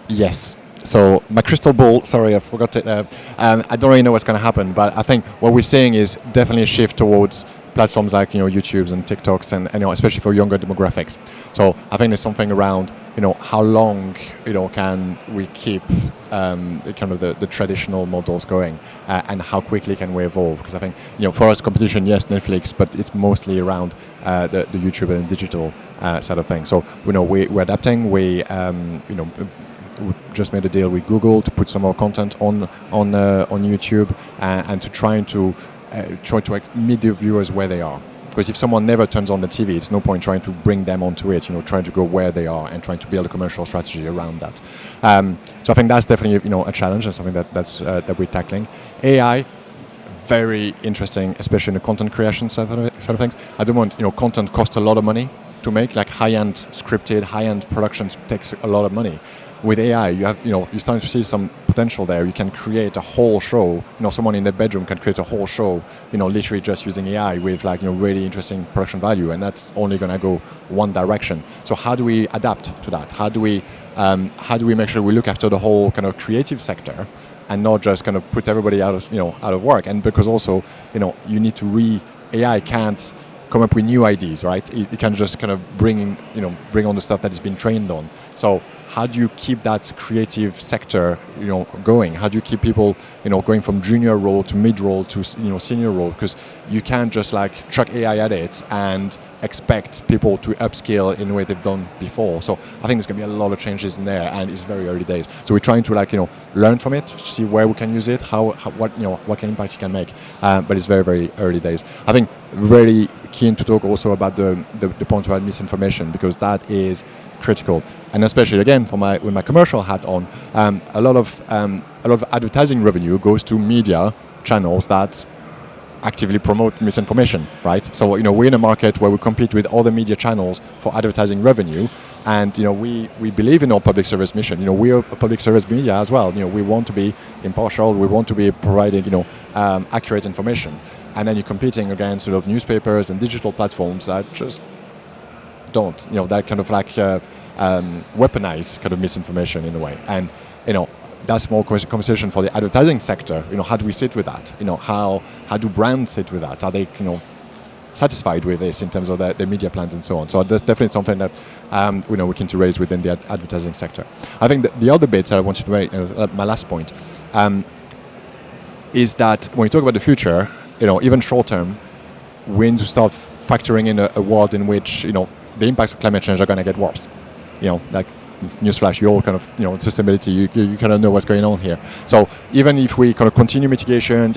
Yes. So my crystal ball, sorry, I forgot it. I don't really know what's going to happen, but I think what we're seeing is definitely a shift towards platforms like YouTubes and TikToks, and especially for younger demographics. So I think there's something around how long can we keep kind of the traditional models going, and how quickly can we evolve? Because I think for us competition, yes, Netflix, but it's mostly around the YouTube and digital side of things. So we're adapting. We we just made a deal with Google to put some more content on YouTube and to try to like, meet the viewers where they are. Because if someone never turns on the TV, it's no point trying to bring them onto it. Trying to go where they are and trying to build a commercial strategy around that. So I think that's definitely a challenge and something that we're tackling. AI, very interesting, especially in the content creation side of things. At the moment, content costs a lot of money to make. Like high-end scripted, high-end productions takes a lot of money. With AI, you're starting to see some potential there. You can create a whole show. Someone in their bedroom can create a whole show. Literally just using AI with like really interesting production value, and that's only going to go one direction. So how do we adapt to that? How do we make sure we look after the whole kind of creative sector, and not just kind of put everybody out of work? And because also you need to AI can't come up with new ideas, right? It can just kind of bring on the stuff that it's been trained on. So how do you keep that creative sector, going? How do you keep people, going from junior role to mid role to, senior role? Because you can't just like chuck AI at it and expect people to upskill in the way they've done before. So I think there's going to be a lot of changes in there, and it's very early days. So we're trying to learn from it, see where we can use it, what kind of impact it can make. But it's very, very early days. I think really keen to talk also about the point about misinformation, because that is critical, and especially again with my commercial hat on, a lot of advertising revenue goes to media channels that actively promote misinformation, right? So we're in a market where we compete with other media channels for advertising revenue, and we believe in our public service mission. We're a public service media as well. We want to be impartial. We want to be providing accurate information, and then you're competing against sort of newspapers and digital platforms that just don't, that kind of like weaponize kind of misinformation in a way. And that's more conversation for the advertising sector. How do we sit with that? How do brands sit with that? Are they satisfied with this in terms of their media plans and so on? So that's definitely something that we're keen to raise within the advertising sector. I think that the other bit that I wanted to make, my last point, is that when we talk about the future, even short term, we need to start factoring in a world in which the impacts of climate change are going to get worse. Like newsflash, you all kind of sustainability, you kind of know what's going on here. So even if we kind of continue mitigation,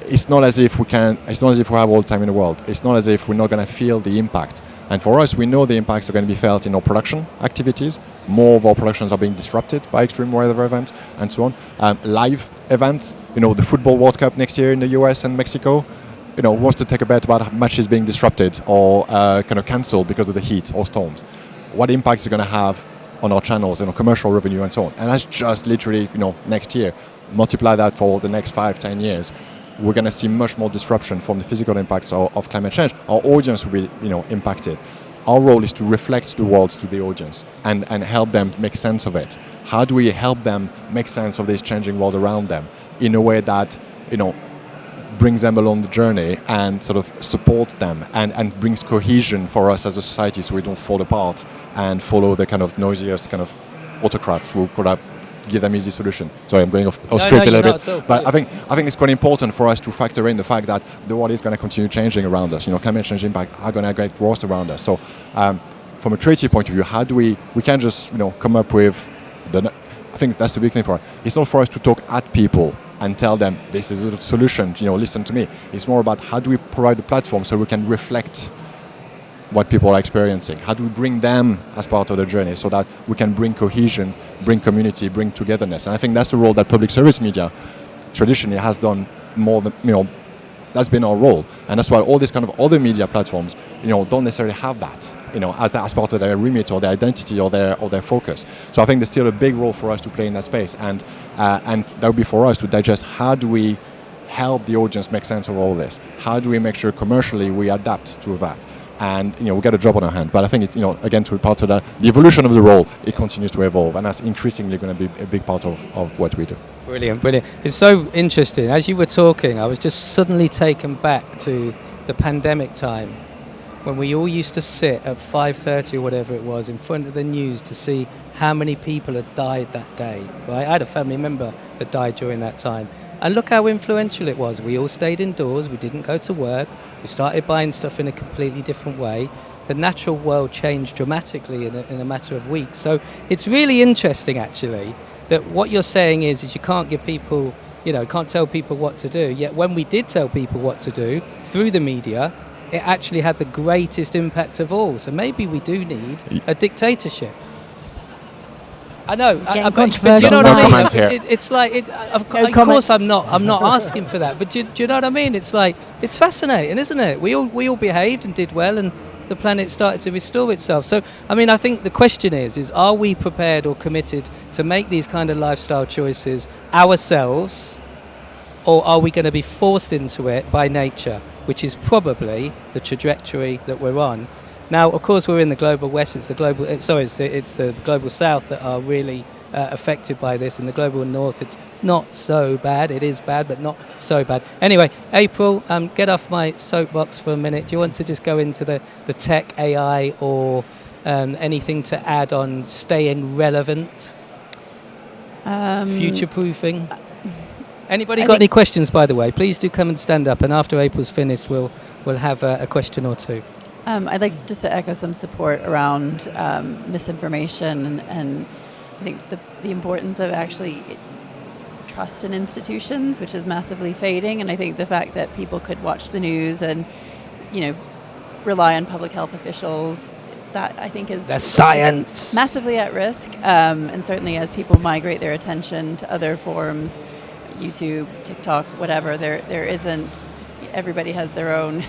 it's not as if we have all the time in the world. It's not as if we're not going to feel the impact. And for us, we know the impacts are going to be felt in our production activities. More of our productions are being disrupted by extreme weather events and so on. Live events, the Football World Cup next year in the US and Mexico, who wants to take a bet about how much is being disrupted or kind of cancelled because of the heat or storms? What impact is it going to have on our channels and our commercial revenue and so on? And that's just literally, next year. Multiply that for the next 5-10 years. We're going to see much more disruption from the physical impacts of climate change. Our audience will be, impacted. Our role is to reflect the world to the audience and help them make sense of it. How do we help them make sense of this changing world around them in a way that, brings them along the journey and sort of supports them and brings cohesion for us as a society, so we don't fall apart and follow the kind of noisiest kind of autocrats who could have give them easy solution. Sorry, I'm going off script a little bit. But I think it's quite important for us to factor in the fact that the world is going to continue changing around us. Climate change impact are going to get worse around us. So from a creative point of view, how do we can't just come up with I think that's the big thing for us. It's not for us to talk at people and tell them this is a solution, listen to me. It's more about how do we provide a platform so we can reflect what people are experiencing. How do we bring them as part of the journey so that we can bring cohesion, bring community, bring togetherness? And I think that's the role that public service media traditionally has done more than, that's been our role. And that's why all these kind of other media platforms, don't necessarily have that, as part of their remit or their identity or their focus. So I think there's still a big role for us to play in that space. And that would be for us to digest how do we help the audience make sense of all this? How do we make sure commercially we adapt to that? And we got a job on our hand. But I think again, to be part of that, the evolution of the role, it continues to evolve, and that's increasingly going to be a big part of what we do. Brilliant. It's so interesting. As you were talking, I was just suddenly taken back to the pandemic time, when we all used to sit at 5:30 or whatever it was in front of the news to see how many people had died that day. Right? I had a family member that died during that time. And look how influential it was. We all stayed indoors. We didn't go to work. We started buying stuff in a completely different way. the natural world changed dramatically in a matter of weeks. So it's really interesting, actually, that what you're saying is you can't give people, can't tell people what to do. Yet when we did tell people what to do through the media, it actually had the greatest impact of all. So maybe we do need a dictatorship. I know. But you know what I mean? comment here. It's like, of course, I'm not asking for that. But do you know what I mean? It's like, it's fascinating, isn't it? We all behaved and did well, and the planet started to restore itself. So, I mean, I think the question is are we prepared or committed to make these kind of lifestyle choices ourselves, or are we going to be forced into it by nature, which is probably the trajectory that we're on. Now, of course, we're in the global west. It's the global south that are really affected by this. In the global north, it's not so bad. It is bad, but not so bad. Anyway, April, get off my soapbox for a minute. Do you want to just go into the tech, AI, or anything to add on staying relevant, future-proofing? Anybody got any questions, by the way? Please do come and stand up, and after April's finished, we'll have a question or two. I'd like just to echo some support around misinformation and I think the importance of actually trust in institutions, which is massively fading. And I think the fact that people could watch the news and, rely on public health officials, that I think is... The science! Massively at risk. And certainly as people migrate their attention to other forums, YouTube, TikTok, whatever, there isn't... Everybody has their own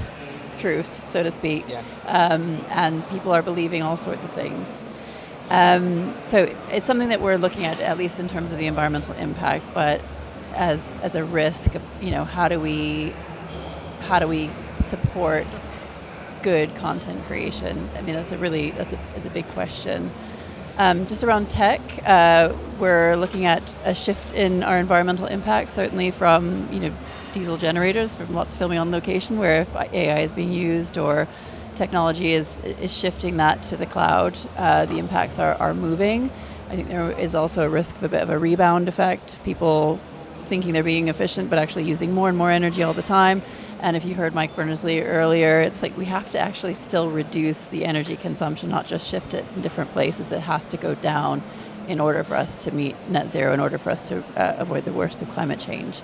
truth, so to speak, and people are believing all sorts of things. So it's something that we're looking at least in terms of the environmental impact, but as a risk, how do we support good content creation? I mean, that's a big question. Just around tech, we're looking at a shift in our environmental impact, certainly from diesel generators, from lots of filming on location, where if AI is being used or technology is shifting that to the cloud, the impacts are moving. I think there is also a risk of a bit of a rebound effect, people thinking they're being efficient but actually using more and more energy all the time. And if you heard Mike Berners-Lee earlier, it's like we have to actually still reduce the energy consumption, not just shift it in different places. It has to go down in order for us to meet net zero, in order for us to avoid the worst of climate change.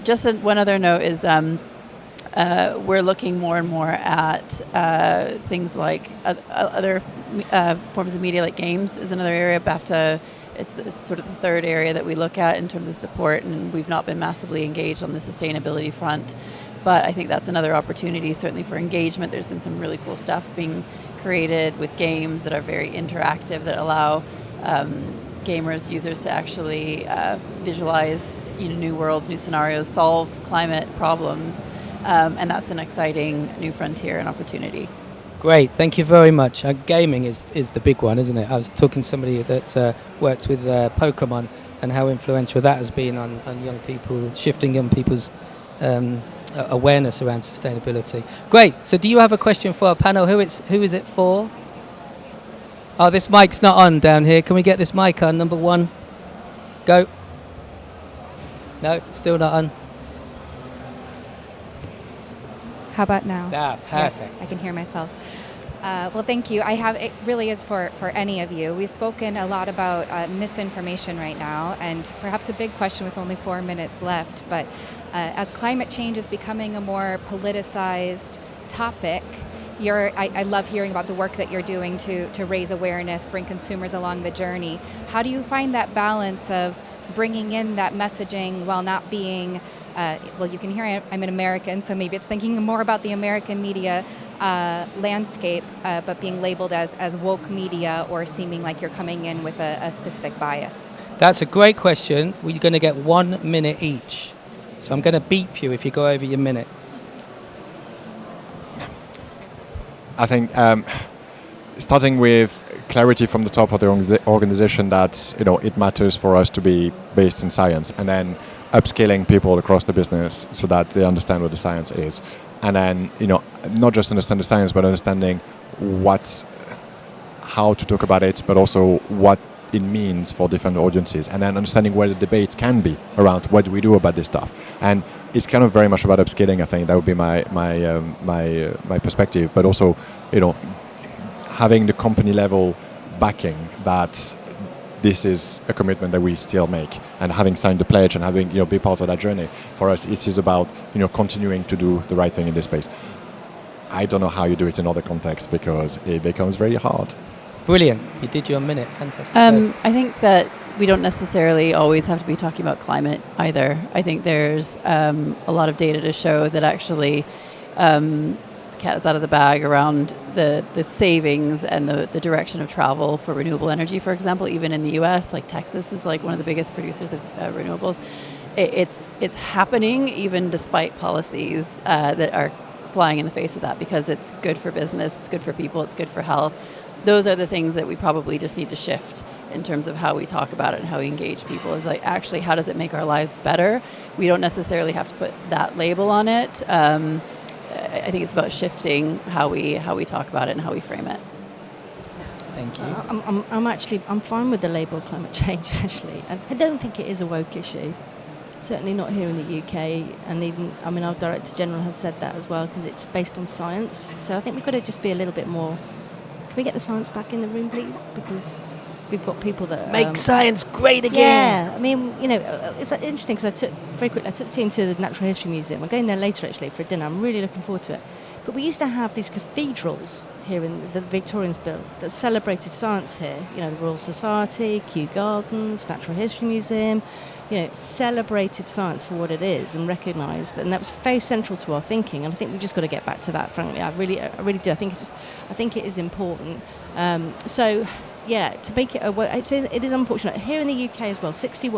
Just one other note is we're looking more and more at things like other forms of media, like games is another area. BAFTA, it's sort of the third area that we look at in terms of support, and we've not been massively engaged on the sustainability front. But I think that's another opportunity, certainly for engagement. There's been some really cool stuff being created with games that are very interactive, that allow gamers, users to actually visualize new worlds, new scenarios, solve climate problems. And that's an exciting new frontier and opportunity. Great, thank you very much. Gaming is the big one, isn't it? I was talking to somebody that works with Pokemon and how influential that has been on young people, shifting young people's awareness around sustainability. Great, so do you have a question for our panel? Who is it for? Oh, this mic's not on down here. Can we get this mic on, number one? Go. No, still not on. How about now? Ah, perfect. Yes, I can hear myself. Well, thank you. It really is for any of you. We've spoken a lot about misinformation right now, and perhaps a big question with only 4 minutes left. But as climate change is becoming a more politicized topic, I love hearing about the work that you're doing to raise awareness, bring consumers along the journey. How do you find that balance of bringing in that messaging while not being well, you can hear I'm an American, so maybe it's thinking more about the American media landscape, but being labeled as woke media or seeming like you're coming in with a specific bias? That's a great question. We're going to get 1 minute each. So I'm going to beep you if you go over your minute. I think starting with clarity from the top of the organization that it matters for us to be based in science, and then upskilling people across the business so that they understand what the science is, and then not just understand the science, but understanding how to talk about it, but also what it means for different audiences, and then understanding where the debate can be around what do we do about this stuff. And it's kind of very much about upskilling. I think that would be my perspective, but also, having the company level backing that this is a commitment that we still make, and having signed the pledge and having be part of that journey. For us, it is about continuing to do the right thing in this space. I don't know how you do it in other contexts because it becomes very hard. Brilliant. You did your minute. Fantastic. I think that we don't necessarily always have to be talking about climate either. I think there's a lot of data to show that actually the cat is out of the bag around the savings and the direction of travel for renewable energy, for example. Even in the US, like Texas is like one of the biggest producers of renewables. It's happening even despite policies that are flying in the face of that, because it's good for business, it's good for people, it's good for health. Those are the things that we probably just need to shift in terms of how we talk about it and how we engage people. Is like, actually, how does it make our lives better? We don't necessarily have to put that label on it. I think it's about shifting how we talk about it and how we frame it. Thank you. I'm fine with the label climate change, actually. And I don't think it is a woke issue. Certainly not here in the UK, and even, our Director General has said that as well, because it's based on science. So I think we've got to just be a little bit more. Can we get the science back in the room, please? Because we've got people that make science great again. Yeah, it's interesting because I took the team to the Natural History Museum. We're going there later actually for dinner. I'm really looking forward to it. But we used to have these cathedrals here in the Victorians built that celebrated science here. The Royal Society, Kew Gardens, Natural History Museum. Celebrated science for what it is and recognised that, and that was very central to our thinking. And I think we've just got to get back to that. Frankly, I really do. I think it is important. To make it it is unfortunate here in the UK as well.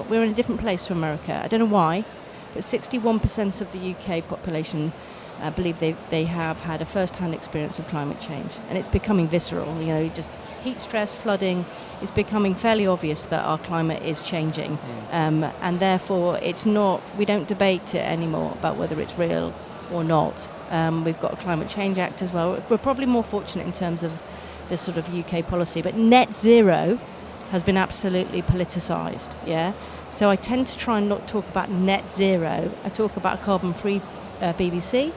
We're in a different place to America. I don't know why, but 61% of the UK population believe they have had a first-hand experience of climate change, and it's becoming visceral. Just heat stress, flooding. It's becoming fairly obvious that our climate is changing, and therefore we don't debate it anymore about whether it's real or not. We've got a Climate Change Act as well. We're probably more fortunate in terms of this sort of UK policy, but net zero has been absolutely politicised. Yeah, so I tend to try and not talk about net zero. I talk about a carbon-free BBC.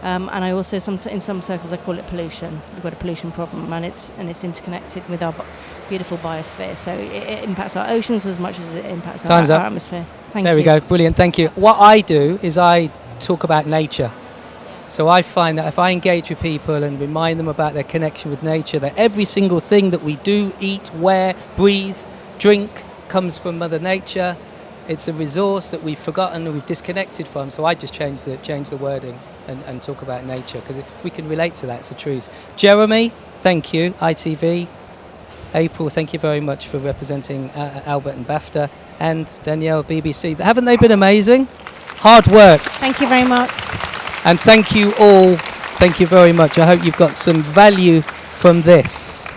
And I also, in some circles, I call it pollution. We've got a pollution problem, and it's interconnected with our beautiful biosphere. So it impacts our oceans as much as it impacts our atmosphere. Thank you. There we go. Brilliant. Thank you. What I do is I talk about nature. So I find that if I engage with people and remind them about their connection with nature, that every single thing that we do, eat, wear, breathe, drink, comes from Mother Nature. It's a resource that we've forgotten and we've disconnected from. So I just change the wording and talk about nature, because we can relate to that. It's a truth. Jeremy, thank you. ITV. April, thank you very much for representing Albert and BAFTA. And Danielle, BBC. Haven't they been amazing? Hard work. Thank you very much. And thank you all. Thank you very much. I hope you've got some value from this.